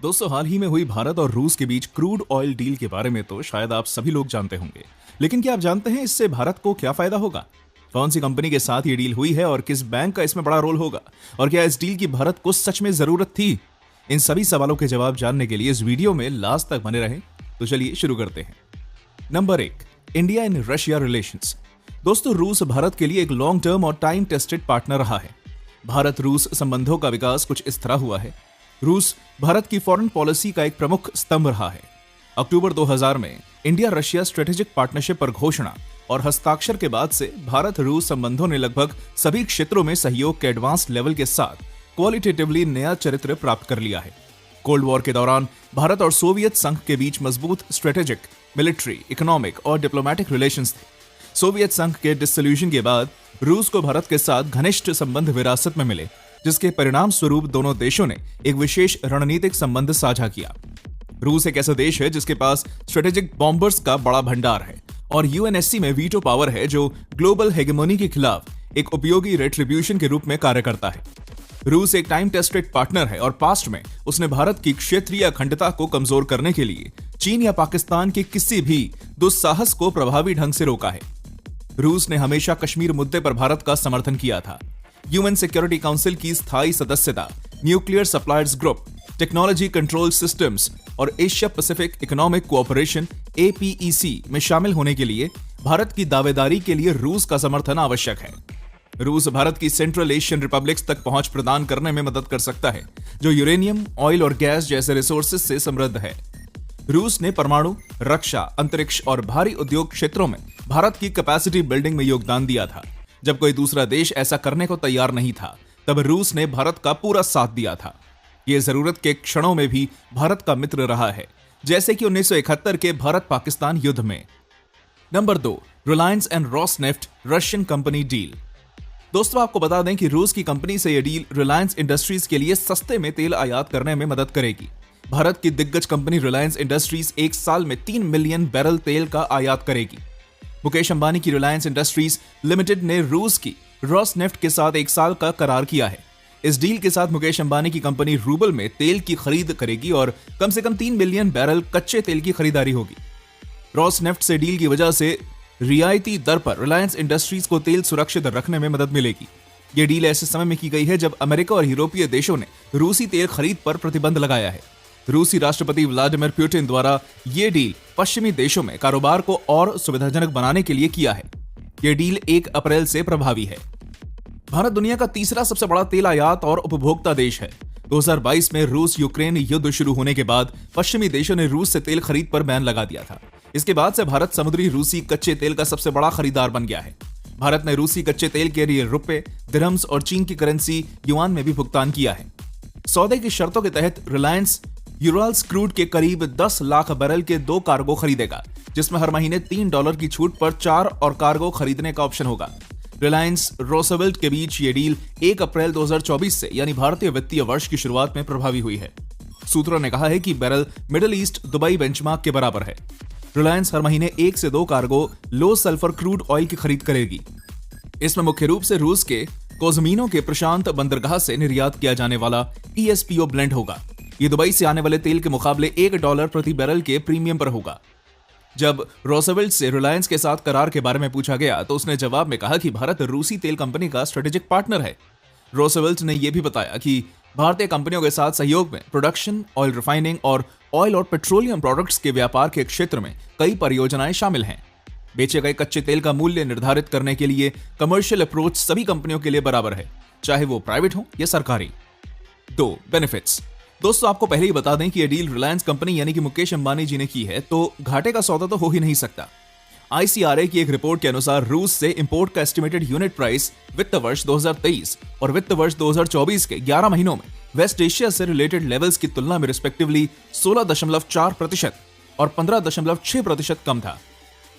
दोस्तों, हाल ही में हुई भारत और रूस के बीच क्रूड ऑयल डील के बारे में तो शायद आप सभी लोग जानते होंगे। लेकिन क्या आप जानते हैं इससे भारत को क्या फायदा होगा? कौन सी कंपनी के साथ ये डील हुई है और किस बैंक का इसमें बड़ा रोल होगा? और क्या इस डील की भारत को सच में जरूरत थी? इन सभी सवालों के जवाब जानने के लिए इस वीडियो में लास्ट तक बने रहें। तो चलिए शुरू करते हैं। Number 1, India and Russia relations. दोस्तों, रूस भारत के लिए एक लॉन्ग टर्म और टाइम टेस्टेड पार्टनर रहा है। भारत रूस संबंधों का विकास कुछ इस तरह हुआ है। रूस भारत की फॉरेन पॉलिसी का एक प्रमुख स्तंभ रहा है। अक्टूबर 2000 में इंडिया रशिया स्ट्रेटेजिक पार्टनरशिप पर घोषणा और हस्ताक्षर के बाद से भारत रूस संबंधों ने लगभग सभी क्षेत्रों में सहयोग के एडवांस लेवल के साथ क्वालिटेटिवली नया चरित्र प्राप्त कर लिया है। कोल्ड वॉर के दौरान भारत और सोवियत संघ के बीच मजबूत स्ट्रेटेजिक, मिलिट्री, इकोनॉमिक और डिप्लोमेटिक रिलेशंस थे। सोवियत संघ के डिसोल्यूशन के बाद रूस को भारत के साथ घनिष्ठ संबंध विरासत में मिले, जिसके परिणाम स्वरूप दोनों देशों ने एक विशेष रणनीतिक संबंध साझा किया। रूस एक ऐसा देश है जिसके पास स्ट्रेटेजिक बॉम्बर्स का बड़ा भंडार है और यूएनएससी में वीटो पावर है, जो ग्लोबल हेगेमोनी के खिलाफ एक उपयोगी रेट्रिब्यूशन के रूप में कार्य करता है। रूस एक टाइम टेस्टेड पार्टनर है और पास्ट में उसने भारत की क्षेत्रीय अखंडता को कमजोर करने के लिए चीन या पाकिस्तान के किसी भी दुस्साहस को प्रभावी ढंग से रोका है। रूस ने हमेशा कश्मीर मुद्दे पर भारत का समर्थन किया था। यूएन सिक्योरिटी काउंसिल की स्थायी सदस्यता, nuclear suppliers group, technology control systems और Asia Pacific economic cooperation APEC में शामिल होने के लिए भारत की दावेदारी के लिए रूस का समर्थन आवश्यक है। रूस भारत की सेंट्रल एशियन रिपब्लिक्स तक पहुंच प्रदान करने में मदद कर सकता है, जो यूरेनियम, ऑयल और गैस जैसे रिसोर्सेज से समृद्ध है। रूस ने परमाणु, रक्षा, अंतरिक्ष और भारी उद्योग क्षेत्रों में भारत की कैपेसिटी बिल्डिंग में योगदान दिया था। जब कोई दूसरा देश ऐसा करने को तैयार नहीं था, तब रूस ने भारत का पूरा साथ दिया था। यह जरूरत के क्षणों में भी भारत का मित्र रहा है, जैसे कि 1971 के भारत पाकिस्तान युद्ध में। Number 2, Reliance and Rosneft Russian company deal. दोस्तों, आपको बता दें कि रूस की कंपनी से यह डील रिलायंस इंडस्ट्रीज के लिए सस्ते में तेल आयात करने में मदद करेगी। भारत की दिग्गज कंपनी रिलायंस इंडस्ट्रीज एक साल में 3 मिलियन बैरल तेल का आयात करेगी। मुकेश अंबानी की रिलायंस इंडस्ट्रीज लिमिटेड ने रूस की रॉसनेफ्ट के साथ एक साल का करार किया है। इस डील के साथ मुकेश अंबानी की कंपनी रूबल में तेल की खरीद करेगी और कम से कम 3 मिलियन बैरल कच्चे तेल की खरीदारी होगी। रॉसनेफ्ट से डील की वजह से रियायती दर पर रिलायंस इंडस्ट्रीज को तेल सुरक्षित रखने में मदद मिलेगी। यह डील ऐसे समय में की गई है जब अमेरिका और यूरोपीय देशों ने रूसी तेल खरीद पर प्रतिबंध लगाया है। रूसी राष्ट्रपति व्लादिमीर पुतिन द्वारा यह डील पश्चिमी देशों में कारोबार को और सुविधाजनक बनाने के लिए किया है। यह डील 1 अप्रैल से प्रभावी है। भारत दुनिया का तीसरा सबसे बड़ा तेल आयात और उपभोक्ता देश है। 2022 में रूस यूक्रेन युद्ध शुरू होने के बाद पश्चिमी देशों ने रूस से तेल खरीद पर बैन लगा दिया था। इसके बाद से भारत समुद्री रूसी कच्चे तेल का सबसे बड़ा खरीदार बन गया है। भारत ने रूसी कच्चे तेल के लिए रुपए, दिरहम्स और चीन की करेंसी युआन में भी भुगतान किया है। सौदे की शर्तों के तहत रिलायंस यूराल्स क्रूड के करीब 10 लाख बैरल के 2 कार्गो खरीदेगा, जिसमें हर महीने $3 की छूट पर 4 और कार्गो खरीदने का ऑप्शन होगा। रिलायंस रोसवेल्ट के बीच ये डील 1 अप्रैल 2024 से यानी भारतीय वित्तीय वर्ष की शुरुआत में प्रभावी हुई है। सूत्रों ने कहा है कि barrel middle east Dubai benchmark के बराबर है। रिलायंस हर महीने 1 से 2 कार्गो लो सल्फर क्रूड ऑयल की खरीद करेगी। इसमें मुख्य रूप से रूस के कोज़मीनो के प्रशांत बंदरगाह से निर्यात किया जाने वाला ESPO ब्लेंड होगा। ये दुबई से आने वाले तेल के मुकाबले $1 प्रति बैरल के प्रीमियम पर होगा। जब रोसवेल्ट से रिलायंस के साथ करार के बारे में पूछा गया तो उसने जवाब में कहा कि भारत रूसी तेल कंपनी का स्ट्रेटेजिक पार्टनर है। रोसवेल्ट ने यह भी बताया कि भारतीय कंपनियों के साथ सहयोग में प्रोडक्शन, ऑयल रिफाइनिंग और ऑयल और पेट्रोलियम प्रोडक्ट्स के व्यापार के क्षेत्र में कई परियोजनाएं शामिल हैं। बेचे गए कच्चे तेल का मूल्य निर्धारित करने के लिए कमर्शियल अप्रोच सभी कंपनियों के लिए बराबर है, चाहे वो प्राइवेट हो या सरकारी। 2, बेनिफिट्स। दोस्तों, आपको पहले ही बता दें कि यह डील रिलायंस कंपनी यानी कि मुकेश अंबानी जी ने की है, तो घाटे का सौदा तो हो ही नहीं सकता। ICRA की एक रिपोर्ट के अनुसार रूस से इंपोर्ट का एस्टिमेटेड यूनिट प्राइस वित्त वर्ष 2023 और वित्त वर्ष 2024 के 11 महीनों में वेस्ट एशिया से रिलेटेड लेवल्स की तुलना में रिस्पेक्टिवली 16.4% और 15.6% कम था।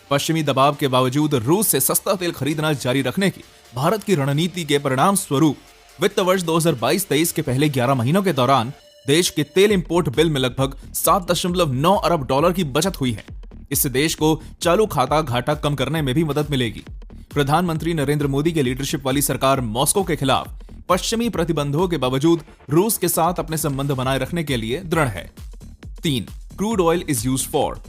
पश्चिमी दबाव के बावजूद रूस से सस्ता तेल खरीदना जारी रखने की भारत की रणनीति के परिणाम स्वरूप वित्त वर्ष 2022-23 के पहले 11 महीनों के दौरान देश के तेल इंपोर्ट बिल में लगभग 7.9 अरब डॉलर की बचत हुई है। इससे देश को चालू खाता घाटा कम करने में भी मदद मिलेगी। प्रधानमंत्री नरेंद्र मोदी के लीडरशिप वाली सरकार मॉस्को के खिलाफ पश्चिमी प्रतिबंधों के बावजूद रूस के साथ अपने संबंध बनाए रखने के लिए दृढ़ है। 3. Crude oil is used for.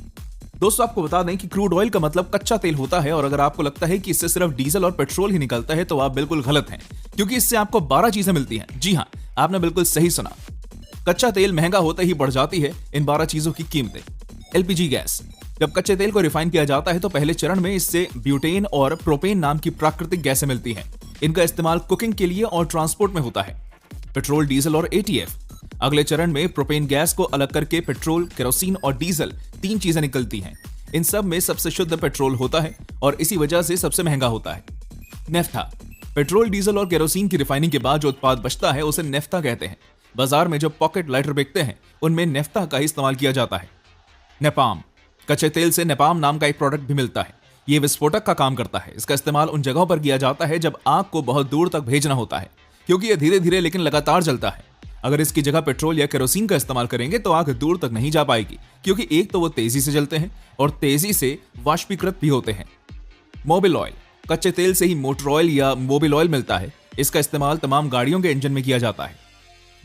दोस्तों आपको बता दें कि क्रूड ऑयल का मतलब कच्चा तेल होता है, और अगर आपको लगता है कि इससे सिर्फ डीजल और पेट्रोल ही निकलता है तो आप बिल्कुल गलत हैं, क्योंकि इससे आपको 12 चीजें मिलती हैं। जी हां, आपने बिल्कुल सही सुना। कच्चा तेल महंगा होते ही बढ़ जाती है इन 12 चीजों की कीमतें। LPG gas. जब कच्चे तेल को रिफाइन किया जाता है तो पहले चरण में इससे ब्यूटेन और प्रोपेन नाम की प्राकृतिक गैसें मिलती हैं। इनका इस्तेमाल कुकिंग के लिए और ट्रांसपोर्ट में होता है। पेट्रोल, डीजल और एटीएफ। अगले चरण में प्रोपेन गैस को अलग करके पेट्रोल, केरोसिन और डीजल 3 चीजें निकलती हैं। इन सब में सबसे शुद्ध पेट्रोल होता है और इसी वजह से सबसे महंगा होता है। नेफ्था। पेट्रोल, डीजल और केरोसिन की रिफाइनिंग के बाद जो उत्पाद बचता है उसे नेफ्था कहते हैं। बाजार में जो पॉकेट लाइटर बिकते हैं उनमें नेफ्था का इस्तेमाल किया जाता है। नेपाम। कच्चे तेल से नेपाम नाम का एक प्रोडक्ट भी मिलता है। ये विस्फोटक का काम करता है। इसका इस्तेमाल उन जगहों पर किया जाता है जब आग को बहुत दूर तक भेजना होता है, क्योंकि यह धीरे धीरे लेकिन लगातार जलता है। अगर इसकी जगह पेट्रोल या केरोसिन का इस्तेमाल करेंगे तो आग दूर तक नहीं जा पाएगी, क्योंकि एक तो वो तेजी से जलते हैं और तेजी से वाष्पीकृत भी होते हैं। Mobil oil. कच्चे तेल से ही मोटर ऑयल या मोबिल ऑयल मिलता है। इसका इस्तेमाल तमाम गाड़ियों के इंजन में किया जाता है।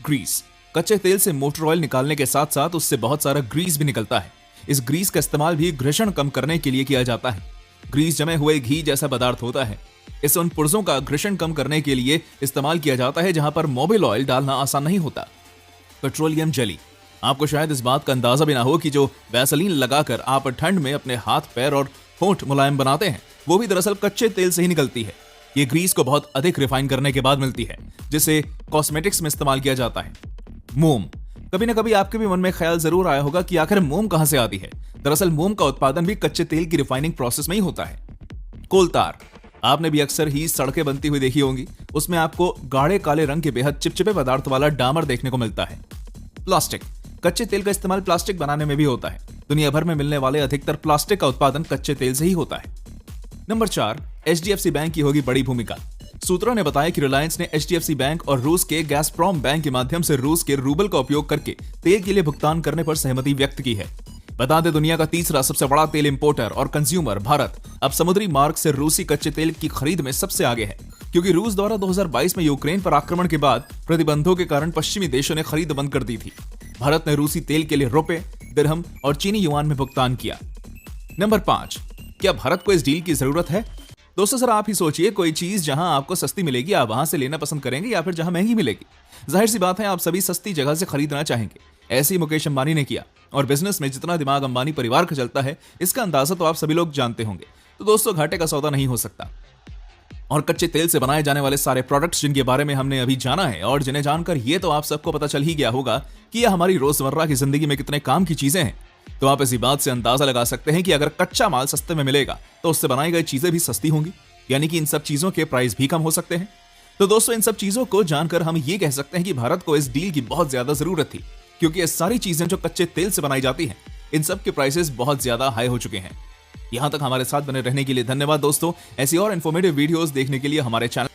ग्रीस। कच्चे तेल से मोटर ऑयल निकालने के साथ साथ उससे बहुत सारा ग्रीस भी निकलता है। इस ग्रीस का इस्तेमाल भी घर्षण कम करने के लिए किया जाता है। ग्रीस जमे हुए घी जैसा पदार्थ होता है। इसे उन पुर्जों का घर्षण कम करने के लिए इस्तेमाल किया जाता है जहां पर मोबिल ऑयल डालना आसान नहीं होता। Petroleum jelly. आपको शायद इस बात का अंदाजा भी ना हो कि जो वैसलीन लगाकर आप ठंड में अपने हाथ, पैर और होंठ मुलायम बनाते हैं वो भी दरअसल कच्चे तेल से ही निकलती है। ये ग्रीस को बहुत अधिक रिफाइन करने के बाद मिलती है, जिसे कॉस्मेटिक्स में इस्तेमाल किया जाता है। मोम। कभी ना कभी आपके भी मन में ख्याल जरूर आया होगा कि आखिर मोम कहां से आती है। दरअसल मोम का उत्पादन भी कच्चे तेल की रिफाइनिंग प्रोसेस में ही होता है। कोलतार। आपने भी अक्सर ही सड़कें बनती हुई देखी होंगी। उसमें आपको गाढ़े काले रंग के बेहद चिपचिपे पदार्थ वाला डामर देखने को मिलता है। प्लास्टिक। कच्चे तेल का इस्तेमाल प्लास्टिक बनाने में भी होता है। दुनिया भर में मिलने वाले अधिकतर प्लास्टिक का उत्पादन कच्चे तेल से ही होता है। नंबर 4, एचडीएफसी बैंक की होगी बड़ी भूमिका। सूत्रों ने बताया कि रिलायंस ने एचडीएफसी बैंक और रूस के गैसप्रोम बैंक के माध्यम से रूस के रूबल का उपयोग करके तेल के लिए भुगतान करने पर सहमति व्यक्त की है। बता दें, दुनिया का तीसरा सबसे बड़ा तेल इंपोर्टर और कंज्यूमर भारत अब समुद्री मार्ग से रूसी कच्चे तेल की खरीद में सबसे आगे है, क्योंकि रूस द्वारा 2022 में यूक्रेन पर आक्रमण के बाद प्रतिबंधों के कारण पश्चिमी देशों ने खरीद बंद कर दी थी। भारत ने रूसी तेल के लिए रुपए, दिरहम और चीनी युआन में भुगतान किया। नंबर 5, क्या भारत को इस डील की जरूरत है? दोस्तों सर आप ही सोचिए, कोई चीज जहां आपको सस्ती मिलेगी आप वहां से लेना पसंद करेंगे या फिर जहां महंगी मिलेगी? जाहिर सी बात है आप सभी सस्ती जगह से खरीदना चाहेंगे। ऐसे ही मुकेश अंबानी ने किया, और बिजनेस में जितना दिमाग अंबानी परिवार का चलता है इसका अंदाजा तो आप सभी लोग जानते होंगे। तो दोस्तों घाटे का सौदा नहीं हो सकता। और कच्चे तेल से बनाए जाने वाले सारे प्रोडक्ट्स जिनके बारे में हमने अभी जाना है और जिन्हें जानकर ये तो आप सबको पता चल ही गया होगा कि ये हमारी रोजमर्रा की जिंदगी में कितने काम की चीजें हैं, तो आप इसी बात से अंदाजा लगा सकते हैं कि अगर कच्चा माल सस्ते में मिलेगा तो उससे बनाई गई चीजें भी सस्ती होंगी, यानी कि इन सब चीजों के प्राइस भी कम हो सकते हैं। तो दोस्तों इन सब चीजों को जानकर हम ये कह सकते हैं कि भारत को इस डील की बहुत ज्यादा जरूरत थी, क्योंकि ये सारी चीजें जो कच्चे तेल से बनाई जाती हैं इन सब के प्राइसेस बहुत ज्यादा हाई हो चुके हैं। यहां तक हमारे साथ बने रहने के लिए धन्यवाद दोस्तों। ऐसी और इन्फॉर्मेटिव वीडियोस देखने के लिए हमारे चैनल